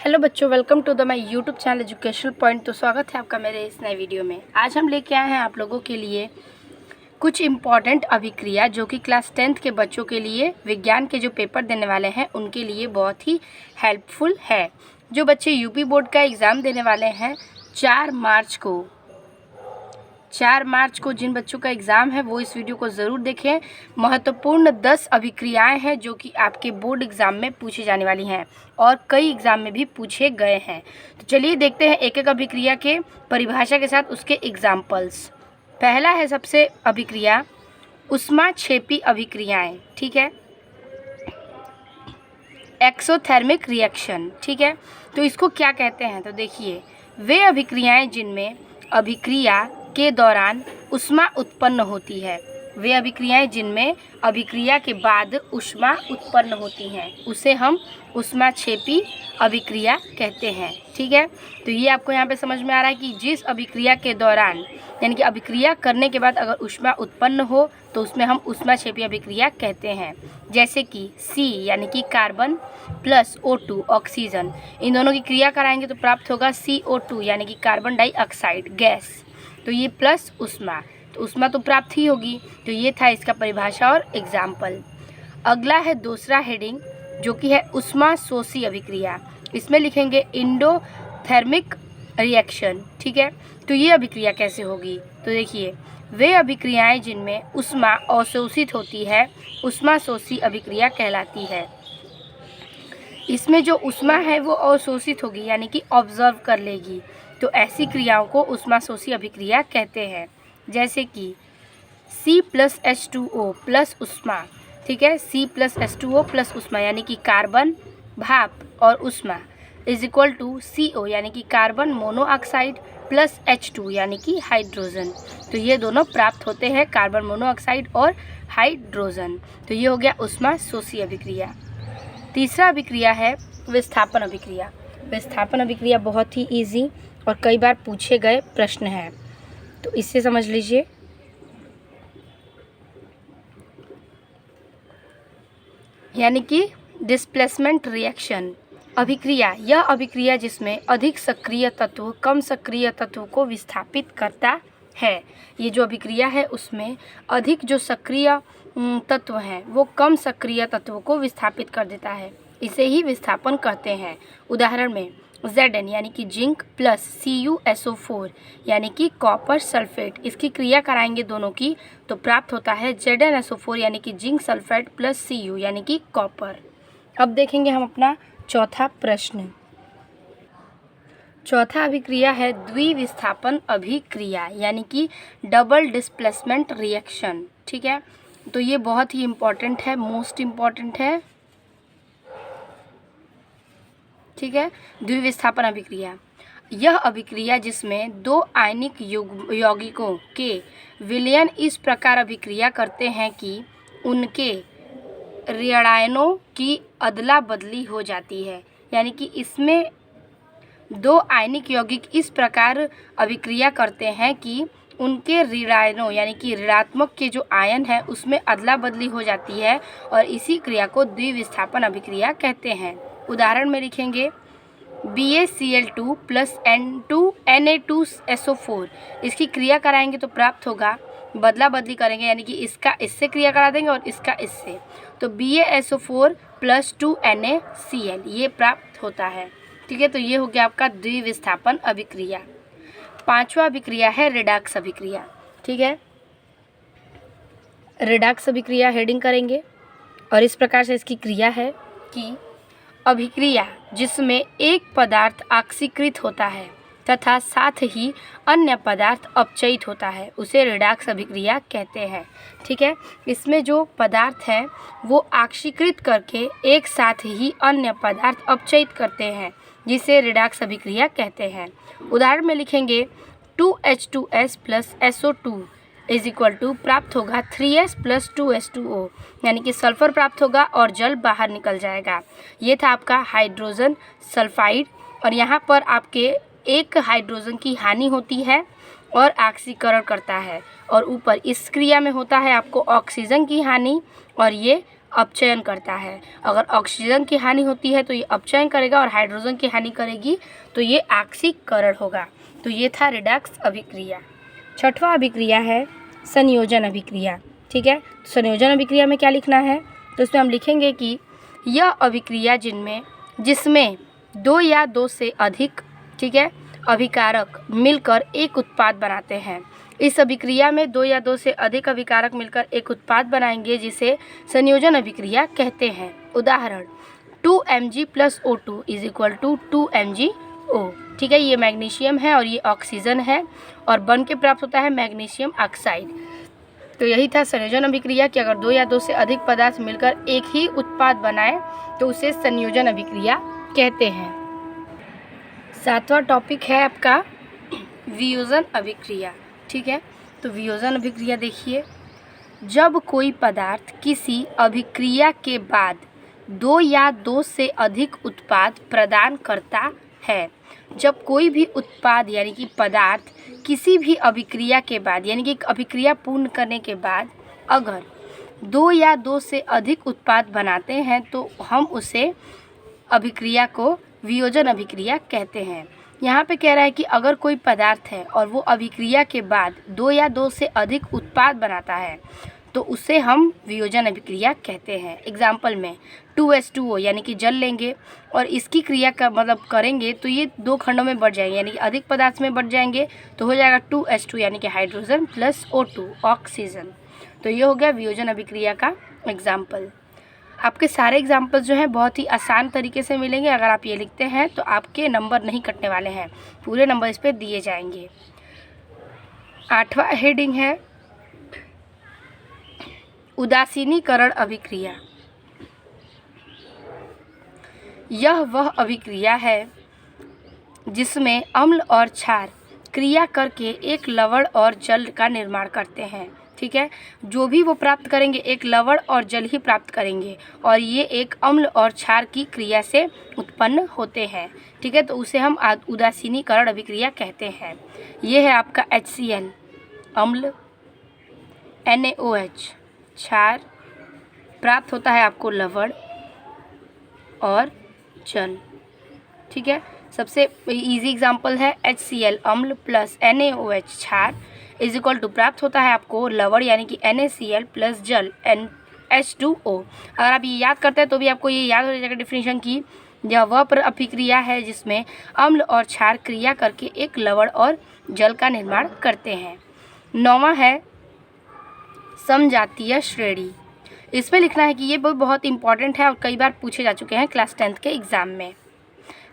Hello बच्चों, welcome to the my YouTube channel Educational Point. तो स्वागत है आपका मेरे इस नए वीडियो में। आज हम लेके आए हैं आप लोगों के लिए कुछ इम्पॉर्टेंट अभिक्रिया जो कि क्लास 10th के बच्चों के लिए विज्ञान के जो पेपर देने वाले हैं उनके लिए बहुत ही हेल्पफुल है। जो बच्चे यूपी बोर्ड का एग्ज़ाम देने वाले हैं 4 मार्च को जिन बच्चों का एग्ज़ाम है वो इस वीडियो को ज़रूर देखें। महत्वपूर्ण 10 अभिक्रियाएं हैं जो कि आपके बोर्ड एग्ज़ाम में पूछी जाने वाली हैं और कई एग्ज़ाम में भी पूछे गए हैं। तो चलिए देखते हैं एक एक अभिक्रिया के परिभाषा के साथ उसके एग्जाम्पल्स। पहला है सबसे अभिक्रिया ऊष्माक्षेपी अभिक्रियाएँ। ठीक है, एक्सोथर्मिक रिएक्शन। ठीक है, तो इसको क्या कहते हैं? तो देखिए, वे अभिक्रियाएं जिनमें अभिक्रिया के दौरान ऊष्मा उत्पन्न होती है। वे अभिक्रियाएं जिनमें अभिक्रिया के बाद ऊष्मा उत्पन्न होती हैं उसे हम ऊष्माक्षेपी अभिक्रिया कहते हैं। ठीक है, तो ये आपको यहाँ पे समझ में आ रहा है कि जिस अभिक्रिया के दौरान यानी कि अभिक्रिया करने के बाद अगर ऊष्मा उत्पन्न हो तो उसमें हम ऊष्माक्षेपी अभिक्रिया कहते हैं। जैसे कि C यानी कि कार्बन प्लस O2 ऑक्सीजन, इन दोनों की क्रिया कराएंगे तो प्राप्त होगा CO2 यानी कि कार्बन डाइऑक्साइड गैस। तो ये प्लस ऊष्मा, तो ऊष्मा तो प्राप्त ही होगी। तो ये था इसका परिभाषा और एग्जाम्पल। अगला है दूसरा हेडिंग जो कि है ऊष्मा शोषी अभिक्रिया। इसमें लिखेंगे एंडोथर्मिक रिएक्शन। ठीक है, तो ये अभिक्रिया कैसे होगी? तो देखिए, वे अभिक्रियाएं जिनमें ऊष्मा अवशोषित होती है ऊष्मा शोषी अभिक्रिया कहलाती है। इसमें जो ऊष्मा है वो अवशोषित होगी यानी कि ऑब्जर्व कर लेगी, तो ऐसी क्रियाओं को ऊष्मा शोषी अभिक्रिया कहते हैं। जैसे कि C+H2O प्लस ऊष्मा। ठीक है, C+H2O प्लस ऊष्मा यानी कि कार्बन भाप और ऊष्मा इज इक्वल टू CO यानी कि कार्बन मोनोऑक्साइड प्लस H2 यानी कि हाइड्रोजन। तो ये दोनों प्राप्त होते हैं, कार्बन मोनोऑक्साइड और हाइड्रोजन। तो ये हो गया ऊष्मा शोषी अभिक्रिया। तीसरा अभिक्रिया है विस्थापन अभिक्रिया। विस्थापन अभिक्रिया बहुत ही इजी और कई बार पूछे गए प्रश्न है, तो इससे समझ लीजिए। यानी कि डिस्प्लेसमेंट रिएक्शन अभिक्रिया, यह अभिक्रिया जिसमें अधिक सक्रिय तत्व कम सक्रिय तत्व को विस्थापित करता है। ये जो अभिक्रिया है उसमें अधिक जो सक्रिय तत्व हैं वो कम सक्रिय तत्व को विस्थापित कर देता है, इसे ही विस्थापन कहते हैं। उदाहरण में Zn यानी कि जिंक प्लस CuSO4 यानी कि कॉपर सल्फेट, इसकी क्रिया कराएंगे दोनों की तो प्राप्त होता है ZnSO4 यानी कि जिंक सल्फेट प्लस Cu यानी कि कॉपर। अब देखेंगे हम अपना चौथा प्रश्न। चौथा अभिक्रिया है द्विविस्थापन अभिक्रिया यानी कि डबल डिस्प्लेसमेंट रिएक्शन। ठीक है, तो ये बहुत ही इम्पॉर्टेंट है, मोस्ट इम्पॉर्टेंट है। ठीक है, द्विविस्थापन अभिक्रिया, यह अभिक्रिया जिसमें दो आयनिक यौगिकों के विलयन इस प्रकार अभिक्रिया करते हैं कि उनके ऋणायनों की अदला बदली हो जाती है। यानी कि इसमें दो आयनिक यौगिक इस प्रकार अभिक्रिया करते हैं कि उनके ऋणायनों यानी कि ऋणात्मक के जो आयन है उसमें अदला बदली हो जाती है और इसी क्रिया को द्विविस्थापन अभिक्रिया कहते हैं। उदाहरण में लिखेंगे BaCl2 प्लस Na2SO4, इसकी क्रिया कराएंगे तो प्राप्त होगा, बदला बदली करेंगे यानी कि इसका इससे क्रिया करा देंगे और इसका इससे, तो BaSO4 प्लस 2NaCl ये प्राप्त होता है। ठीक है, तो ये हो गया आपका द्विविस्थापन अभिक्रिया। पांचवा अभिक्रिया है रिडॉक्स अभिक्रिया। ठीक है, रिडॉक्स अभिक्रिया हेडिंग करेंगे और इस प्रकार से इसकी क्रिया है कि अभिक्रिया जिसमें एक पदार्थ ऑक्सीकृत होता है तथा साथ ही अन्य पदार्थ अपचयित होता है उसे रिडॉक्स अभिक्रिया कहते हैं। ठीक है, इसमें जो पदार्थ हैं वो ऑक्सीकृत करके एक साथ ही अन्य पदार्थ अपचयित करते हैं जिसे रिडॉक्स अभिक्रिया कहते हैं। उदाहरण में लिखेंगे 2H2S plus SO2 is equal to प्राप्त होगा 3S प्लस 2H2O यानी कि सल्फर प्राप्त होगा और जल बाहर निकल जाएगा। ये था आपका हाइड्रोजन सल्फाइड और यहाँ पर आपके एक हाइड्रोजन की हानि होती है और ऑक्सीकरण करता है और ऊपर इस क्रिया में होता है आपको ऑक्सीजन की हानि और ये अपचयन करता है। अगर ऑक्सीजन की हानि होती है तो ये अपचयन करेगा और हाइड्रोजन की हानि करेगी तो ये आक्सीकरण होगा। तो ये था रिडक्स अभिक्रिया। छठवां अभिक्रिया है संयोजन अभिक्रिया। ठीक है, संयोजन अभिक्रिया में क्या लिखना है, तो इसमें हम लिखेंगे कि यह अभिक्रिया जिसमें दो या दो से अधिक, ठीक है, अभिकारक मिलकर एक उत्पाद बनाते हैं। इस अभिक्रिया में दो या दो से अधिक अभिकारक मिलकर एक उत्पाद बनाएंगे जिसे संयोजन अभिक्रिया कहते हैं। उदाहरण 2Mg + O2 = 2MgO। ठीक है, ये मैग्नीशियम है और ये ऑक्सीजन है और बन के प्राप्त होता है मैग्नीशियम ऑक्साइड। तो यही था संयोजन अभिक्रिया कि अगर दो या दो से अधिक पदार्थ मिलकर एक ही उत्पाद बनाए तो उसे संयोजन अभिक्रिया कहते हैं। सातवां टॉपिक है आपका वियोजन अभिक्रिया। ठीक है, तो वियोजन अभिक्रिया देखिए, जब कोई पदार्थ किसी अभिक्रिया के बाद दो या दो से अधिक उत्पाद प्रदान करता है। जब कोई भी उत्पाद यानी कि पदार्थ किसी भी अभिक्रिया के बाद यानी कि अभिक्रिया पूर्ण करने के बाद अगर दो या दो से अधिक उत्पाद बनाते हैं तो हम उसे अभिक्रिया को वियोजन अभिक्रिया कहते हैं। यहाँ पे कह रहा है कि अगर कोई पदार्थ है और वो अभिक्रिया के बाद दो या दो से अधिक उत्पाद बनाता है तो उसे हम वियोजन अभिक्रिया कहते हैं। एग्जाम्पल में 2H2O यानी कि जल लेंगे और इसकी क्रिया का मतलब करेंगे तो ये दो खंडों में बढ़ जाएंगे यानी कि अधिक पदार्थ में बढ़ जाएंगे तो हो जाएगा 2H2 यानी कि हाइड्रोजन + O2 ऑक्सीजन। तो ये हो गया वियोजन अभिक्रिया का एग्जाम्पल। आपके सारे एग्जाम्पल्स जो हैं बहुत ही आसान तरीके से मिलेंगे। अगर आप ये लिखते हैं तो आपके नंबर नहीं कटने वाले हैं, पूरे नंबर इस पर दिए जाएंगे। आठवां हेडिंग है उदासीनीकरण अभिक्रिया। यह वह अभिक्रिया है जिसमें अम्ल और क्षार क्रिया करके एक लवण और जल का निर्माण करते हैं। ठीक है, जो भी वो प्राप्त करेंगे एक लवण और जल ही प्राप्त करेंगे और ये एक अम्ल और क्षार की क्रिया से उत्पन्न होते हैं। ठीक है, तो उसे हम उदासीनीकरण अभिक्रिया कहते हैं। ये है आपका HCl अम्ल, NaOH क्षार, प्राप्त होता है आपको लवण और जल। ठीक है, सबसे इजी एग्जांपल है HCl अम्ल + NaOH क्षार = प्राप्त होता है आपको लवण यानी कि NaCl + जल H2O। अगर आप ये याद करते हैं तो भी आपको ये याद हो जाएगा डेफिनेशन की यह वह अभिक्रिया है जिसमें अम्ल और क्षार क्रिया करके एक लवण और जल का निर्माण करते हैं। नौवां है समजातीय श्रेणी। इसमें लिखना है कि ये बहुत इंपॉर्टेंट है और कई बार पूछे जा चुके हैं क्लास 10th के एग्ज़ाम में।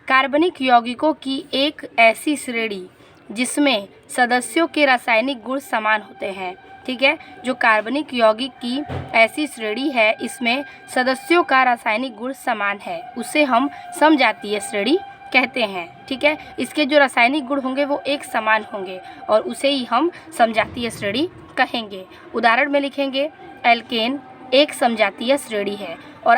कार्बनिक यौगिकों की एक ऐसी श्रेणी जिसमें सदस्यों के रासायनिक गुण समान होते हैं। ठीक है, जो कार्बनिक यौगिक की ऐसी श्रेणी है इसमें सदस्यों का रासायनिक गुण समान है उसे हम समजातीय श्रेणी कहते हैं। ठीक है, इसके जो रासायनिक गुण होंगे वो एक समान होंगे और उसे ही हम समजातीय श्रेणी कहेंगे। उदाहरण में लिखेंगे एल्केन एक समजातीय श्रेणी है और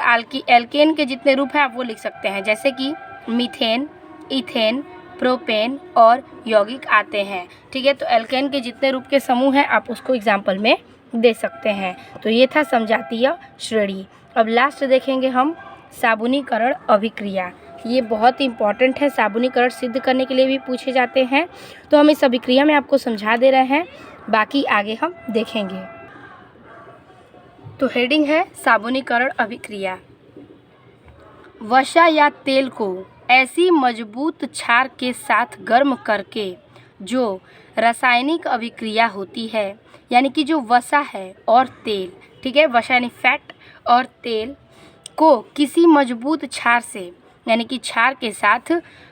एल्केन के जितने रूप हैं आप वो लिख सकते हैं, जैसे कि मीथेन, इथेन, प्रोपेन और यौगिक आते हैं। ठीक है, तो एल्केन के जितने रूप के समूह हैं आप उसको एग्जाम्पल में दे सकते हैं। तो ये था समजातीय श्रेणी। अब लास्ट देखेंगे हम साबुनीकरण अभिक्रिया। ये बहुत इंपॉर्टेंट है, साबुनीकरण सिद्ध करने के लिए भी पूछे जाते हैं। तो हम इस अभिक्रिया में आपको समझा दे रहे हैं, बाकी आगे हम देखेंगे। तो हेडिंग है साबुनीकरण अभिक्रिया। वसा या तेल को ऐसी मजबूत क्षार के साथ गर्म करके जो रासायनिक अभिक्रिया होती है यानी कि जो वसा है और तेल, ठीक है, वसा यानी फैट और तेल को किसी मजबूत क्षार से यानी कि क्षार के साथ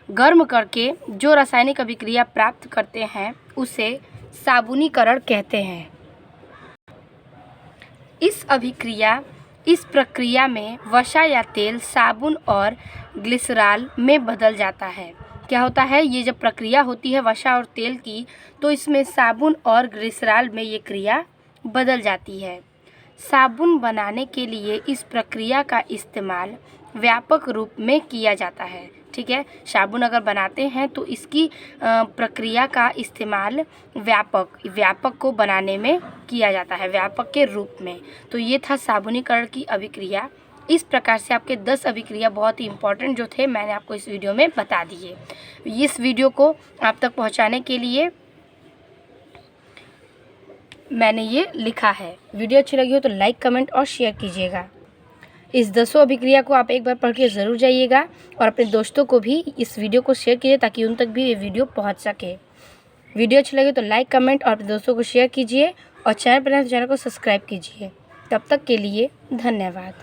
गर्म करके जो रासायनिक अभिक्रिया प्राप्त करते हैं उसे साबुनीकरण कहते हैं। इस प्रक्रिया में वसा या तेल साबुन और ग्लिसरॉल में बदल जाता है। क्या होता है, ये जब प्रक्रिया होती है वसा और तेल की तो इसमें साबुन और ग्लिसरॉल में ये क्रिया बदल जाती है। साबुन बनाने के लिए इस प्रक्रिया का इस्तेमाल व्यापक रूप में किया जाता है। ठीक है। साबुन अगर बनाते हैं तो इसकी प्रक्रिया का इस्तेमाल व्यापक को बनाने में किया जाता है, व्यापक के रूप में। तो ये था साबुनीकरण की अभिक्रिया। इस प्रकार से आपके 10 अभिक्रिया बहुत ही इम्पोर्टेंट जो थे मैंने आपको इस वीडियो में बता दिए। इस वीडियो को आप तक पहुंचाने के लिए मैंने ये लिखा है। वीडियो अच्छी लगी हो तो लाइक, कमेंट और शेयर कीजिएगा। इस 10 अभिक्रिया को आप एक बार पढ़ के ज़रूर जाइएगा और अपने दोस्तों को भी इस वीडियो को शेयर कीजिए ताकि उन तक भी ये वीडियो पहुंच सके। वीडियो अच्छी लगे तो लाइक, कमेंट और अपने दोस्तों को शेयर कीजिए और चैनल पर नए तो चैनल को सब्सक्राइब कीजिए। तब तक के लिए धन्यवाद।